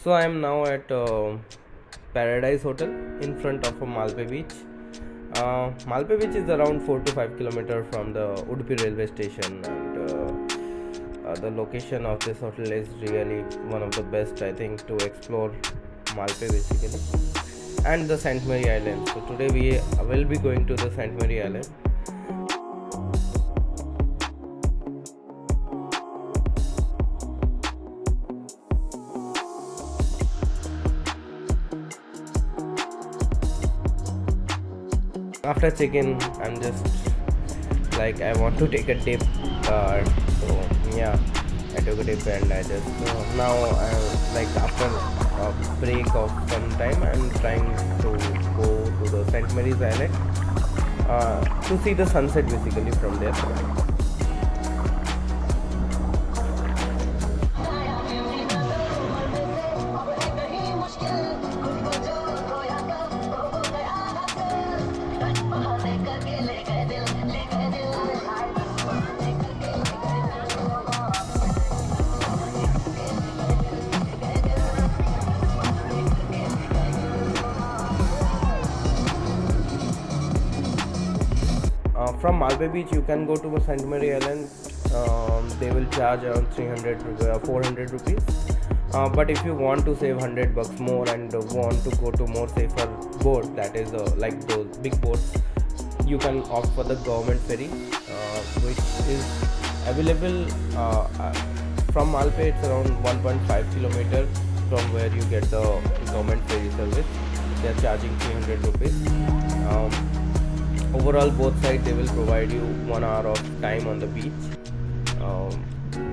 So I am now at Paradise Hotel in front of Malpe Beach. Malpe Beach is around 4 to 5 kilometers from the Udupi railway station, and the location of this hotel is really one of the best, I think, to explore Malpe basically, and the Saint Mary Island. So today we will be going to the Saint Mary Island. After check-in, I'm just like, I want to take a dip, so yeah, I took a dip, and I just now I'm like, after a break of some time, I'm trying to go to the St. Mary's Island to see the sunset basically from there. From Malpe Beach, you can go to St. Mary Island. They will charge around 400 rupees. But if you want to save $100 more and want to go to more safer boat, that is like those big boats, you can opt for the government ferry, which is available from Malpe. It's around 1.5 kilometers from where you get the government ferry service. They are charging 300 rupees. Overall, both sides they will provide you 1 hour of time on the beach.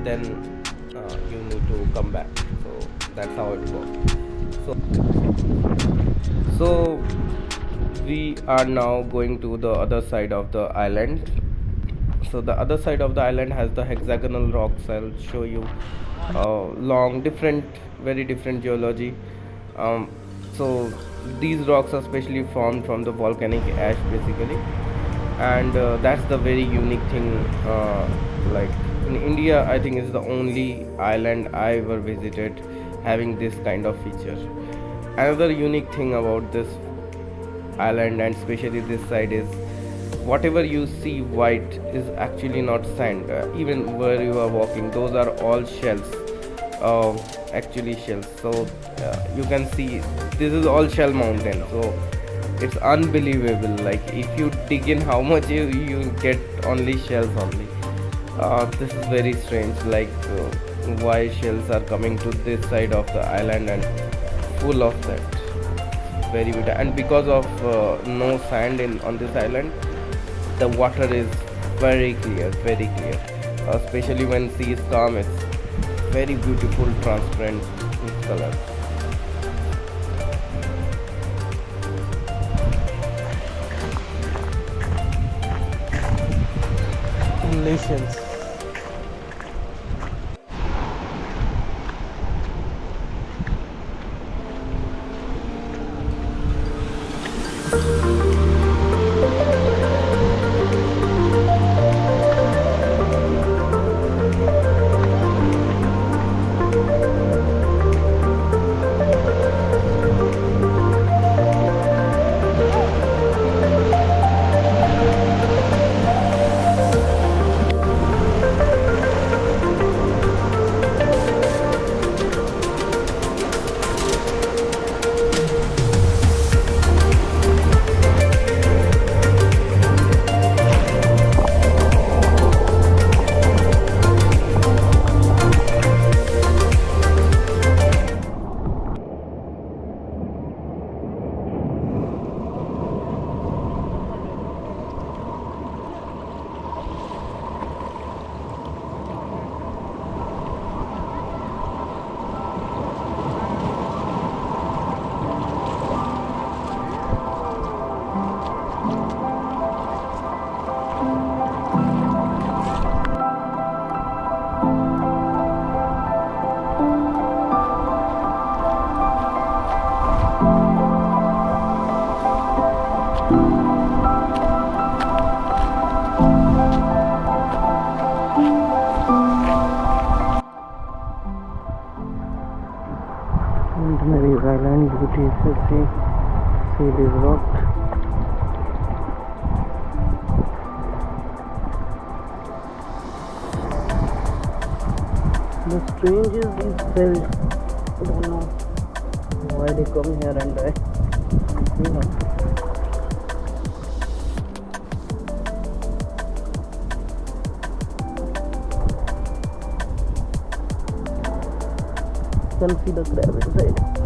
Then you need to come back. So that's how it works. So we are now going to the other side of the island. So the other side of the island has the hexagonal rocks. I'll show you long, very different geology. So these rocks are specially formed from the volcanic ash basically, and that's the very unique thing. Like in India, I think it's the only island I ever visited having this kind of feature. Another unique thing about this island, and especially this side, is whatever you see white is actually not sand. Even where you are walking, those are all shells, actually shells. So you can see this is all shell mountain, so it's unbelievable. Like if you dig in, how much you get only shells only. This is very strange, like why shells are coming to this side of the island and full of that. Very beautiful. And because of no sand on this island, the water is very clear, especially when sea is calm. It's very beautiful, transparent in color. Accumulations. St. Mary's Island, beauty, see this rock. The strange is these cells. I don't know why they come here and die. You can see the crab inside.